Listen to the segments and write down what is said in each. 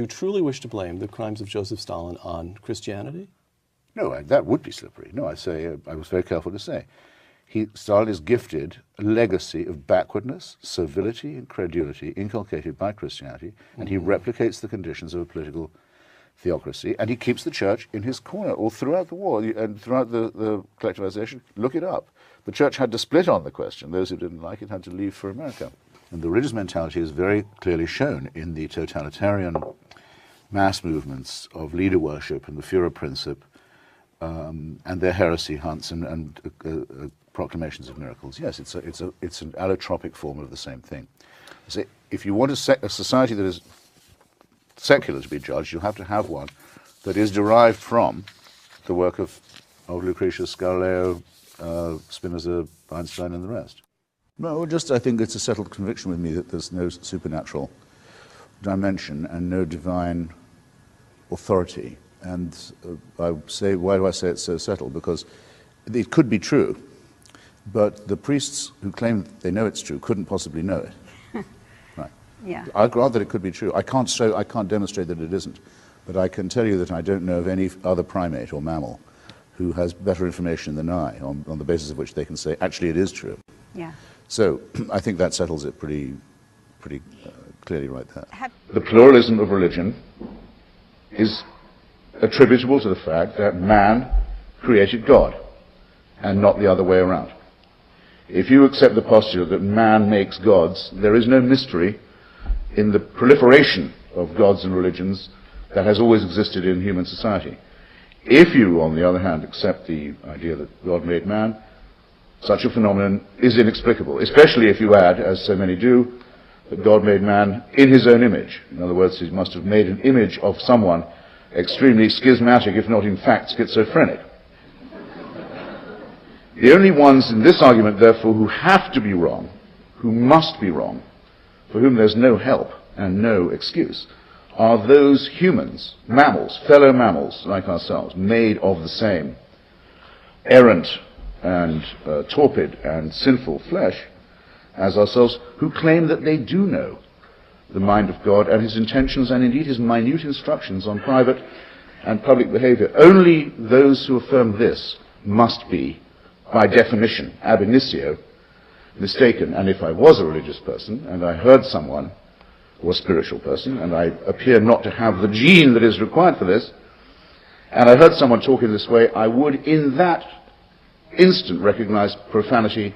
you truly wish to blame the crimes of Joseph Stalin on Christianity? No, that would be slippery. No, I say, I was very careful to say. Stalin is gifted a legacy of backwardness, servility, and credulity inculcated by Christianity, and he replicates the conditions of a political theocracy, and he keeps the church in his corner all throughout the war and throughout the collectivization. Look it up. The church had to split on the question. Those who didn't like it had to leave for America. And the religious mentality is very clearly shown in the totalitarian mass movements of leader worship and the Führerprinzip, and their heresy hunts and proclamations of miracles. Yes, it's an allotropic form of the same thing. So if you want a society that is secular to be judged, you'll have to have one that is derived from the work of Lucretius, Galileo, Spinoza, Einstein, and the rest. No, just I think it's a settled conviction with me that there's no supernatural dimension and no divine authority. And I say, why do I say it's so settled? Because it could be true, but the priests who claim they know it's true couldn't possibly know it. Right. Yeah. I'll grant that it could be true. I can't demonstrate that it isn't, but I can tell you that I don't know of any other primate or mammal who has better information than I, on the basis of which they can say, actually, it is true. Yeah. So I think that settles it pretty clearly right there. The pluralism of religion is attributable to the fact that man created God, and not the other way around. If you accept the postulate that man makes gods, there is no mystery in the proliferation of gods and religions that has always existed in human society. If you, on the other hand, accept the idea that God made man, such a phenomenon is inexplicable, especially if you add, as so many do, that God made man in his own image. In other words, he must have made an image of someone extremely schismatic, if not in fact schizophrenic. The only ones in this argument, therefore, who have to be wrong, who must be wrong, for whom there's no help and no excuse, are those humans, mammals, fellow mammals like ourselves, made of the same errant and torpid and sinful flesh as ourselves, who claim that they do know the mind of God and his intentions and indeed his minute instructions on private and public behavior. Only those who affirm this must be, by definition, ab initio, mistaken. And if I was a religious person and I heard someone, or a spiritual person, and I appear not to have the gene that is required for this, and I heard someone talk in this way, I would in that instant recognize profanity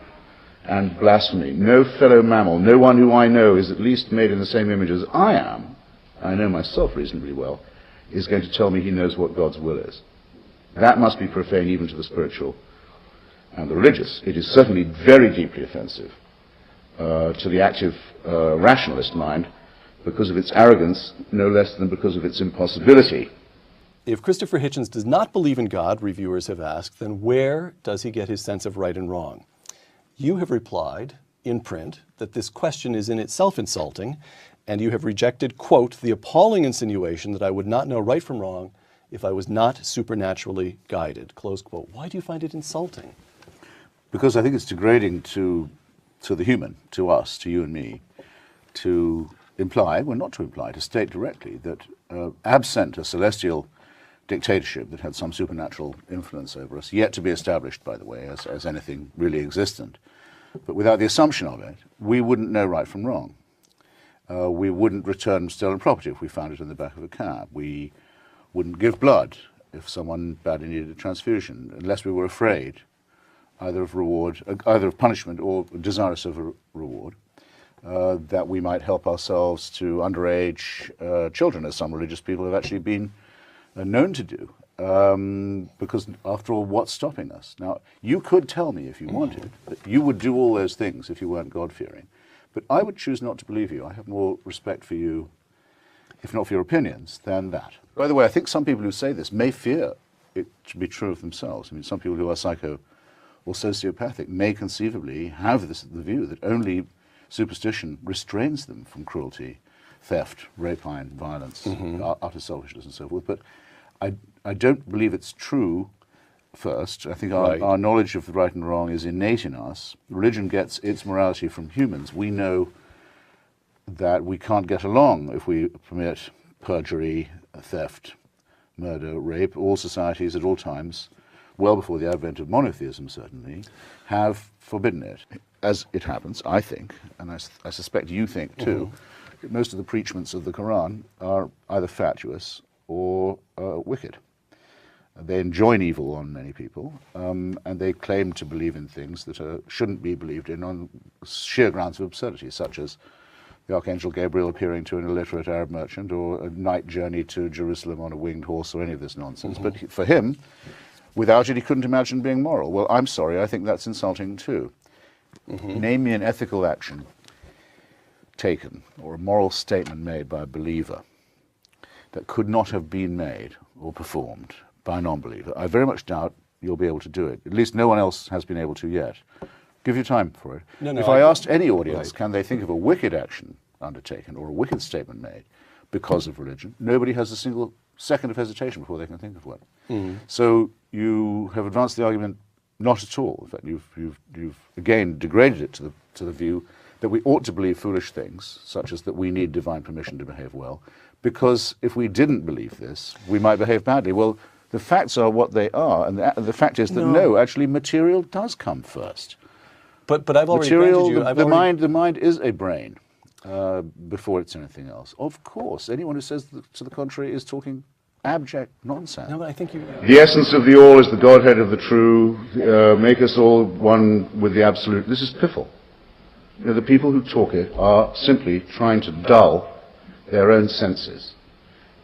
and blasphemy. No fellow mammal, no one who I know is at least made in the same image as I am, I know myself reasonably well, is going to tell me he knows what God's will is. That must be profane even to the spiritual and the religious. It is certainly very deeply offensive to the active rationalist mind because of its arrogance, no less than because of its impossibility. If Christopher Hitchens does not believe in God, reviewers have asked, then where does he get his sense of right and wrong? You have replied in print that this question is in itself insulting, and you have rejected, quote, the appalling insinuation that I would not know right from wrong if I was not supernaturally guided, close quote. Why do you find it insulting? Because I think it's degrading to the human, to us, to you and me, to imply, well not to imply, to state directly that absent a celestial dictatorship that had some supernatural influence over us, yet to be established, by the way, as anything really existent, but without the assumption of it, we wouldn't know right from wrong. We wouldn't return stolen property if we found it in the back of a cab. We wouldn't give blood if someone badly needed a transfusion, unless we were afraid either of punishment or desirous of a reward, that we might help ourselves to underage children, as some religious people have actually been known to do. Because after all, what's stopping us? Now, you could tell me if you wanted that you would do all those things if you weren't God-fearing, but I would choose not to believe you. I have more respect for you, if not for your opinions, than that. By the way, I think some people who say this may fear it to be true of themselves. I mean, some people who are psycho or sociopathic may conceivably have the view that only superstition restrains them from cruelty, theft, rapine, violence, utter selfishness and so forth. But I don't believe it's true, first. I think our knowledge of the right and wrong is innate in us. Religion gets its morality from humans. We know that we can't get along if we permit perjury, theft, murder, rape. All societies at all times, well before the advent of monotheism certainly, have forbidden it. As it happens, I think, and I suspect you think too, most of the preachments of the Quran are either fatuous or wicked. They enjoin evil on many people, and they claim to believe in things that shouldn't be believed in on sheer grounds of absurdity, such as the Archangel Gabriel appearing to an illiterate Arab merchant, or a night journey to Jerusalem on a winged horse, or any of this nonsense. But for him, without it, he couldn't imagine being moral. Well, I'm sorry, I think that's insulting too. Name me an ethical action taken, or a moral statement made by a believer that could not have been made or performed by a non-believer. I very much doubt you'll be able to do it. At least no one else has been able to yet. Give you time for it. If I asked any audience, can they think of a wicked action undertaken or a wicked statement made because of religion, nobody has a single second of hesitation before they can think of one. So you have advanced the argument not at all. In fact, you've again degraded it to the view that we ought to believe foolish things, such as that we need divine permission to behave well, because if we didn't believe this, we might behave badly. Well, the facts are what they are, and the fact is that actually material does come first. But I've already granted you... The mind is a brain before it's anything else. Of course, anyone who says to the contrary is talking abject nonsense. No, but I think you... The essence of the all is the Godhead of the true. Make us all one with the absolute. This is piffle. The people who talk it are simply trying to dull their own senses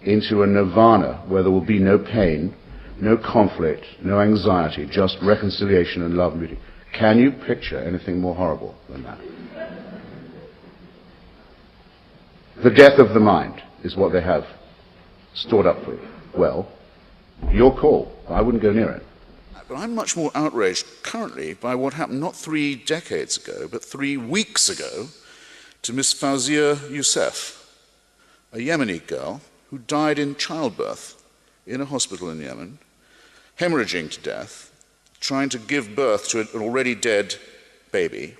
into a nirvana where there will be no pain, no conflict, no anxiety, just reconciliation and love and beauty. Can you picture anything more horrible than that? The death of the mind is what they have stored up for you. Well, your call. I wouldn't go near it. But I'm much more outraged currently by what happened not 3 decades ago, but 3 weeks ago to Miss Fawzia Youssef, a Yemeni girl who died in childbirth in a hospital in Yemen, hemorrhaging to death, trying to give birth to an already dead baby,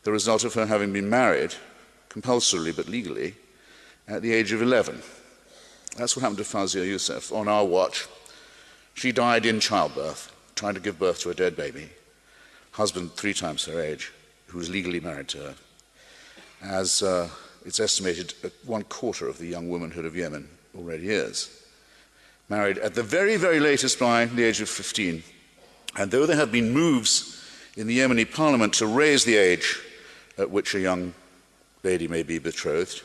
the result of her having been married, compulsorily but legally, at the age of 11. That's what happened to Fawzia Youssef on our watch. She died in childbirth, trying to give birth to a dead baby. Husband 3 times her age, who was legally married to her. As it's estimated, 1/4 of the young womanhood of Yemen already is. Married at the very, very latest by the age of 15. And though there have been moves in the Yemeni parliament to raise the age at which a young lady may be betrothed,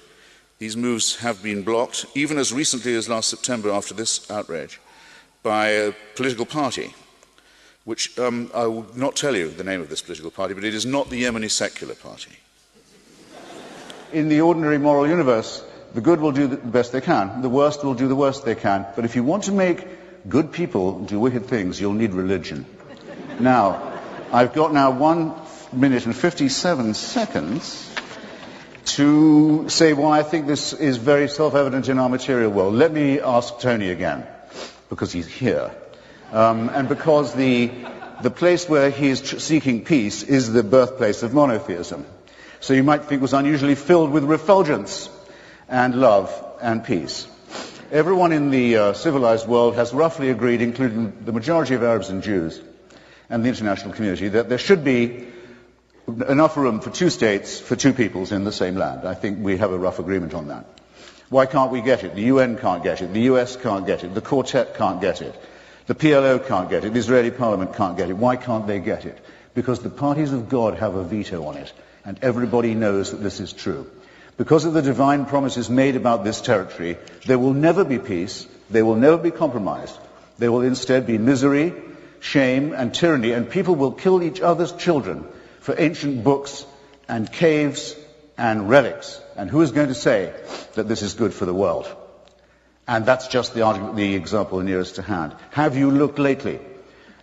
these moves have been blocked, even as recently as last September after this outrage, by a political party, which I will not tell you the name of this political party, but it is not the Yemeni Secular Party. In the ordinary moral universe, the good will do the best they can, the worst will do the worst they can, but if you want to make good people do wicked things, you'll need religion. Now, I've got now 1 minute and 57 seconds to say why I think this is very self-evident in our material world. Let me ask Tony again, because he's here, and because the place where he is seeking peace is the birthplace of monotheism. So you might think it was unusually filled with refulgence and love and peace. Everyone in the civilized world has roughly agreed, including the majority of Arabs and Jews and the international community, that there should be enough room for 2 states, for 2 peoples in the same land. I think we have a rough agreement on that. Why can't we get it? The UN can't get it. The US can't get it. The Quartet can't get it. The PLO can't get it. The Israeli Parliament can't get it. Why can't they get it? Because the parties of God have a veto on it, and everybody knows that this is true. Because of the divine promises made about this territory, there will never be peace, there will never be compromise. There will instead be misery, shame, and tyranny, and people will kill each other's children for ancient books and caves and relics. And who is going to say that this is good for the world? And that's just the example nearest to hand. Have you looked lately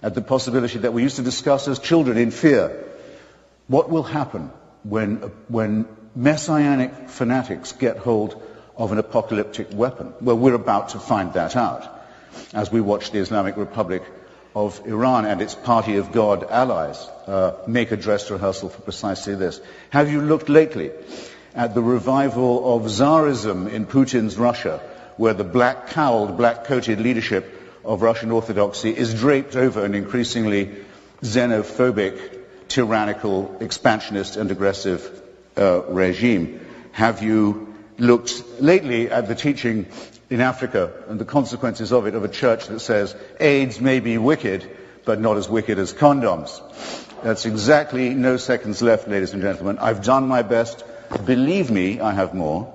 at the possibility that we used to discuss as children in fear? What will happen when messianic fanatics get hold of an apocalyptic weapon? Well, we're about to find that out as we watch the Islamic Republic of Iran and its party of God allies make a dress rehearsal for precisely this. Have you looked lately at the revival of Tsarism in Putin's Russia, where the black-cowled, black-coated leadership of Russian Orthodoxy is draped over an increasingly xenophobic, tyrannical, expansionist and aggressive regime? Have you looked lately at the teaching in Africa and the consequences of it, of a church that says AIDS may be wicked, but not as wicked as condoms? That's exactly no seconds left, ladies and gentlemen. I've done my best. Believe me, I have more.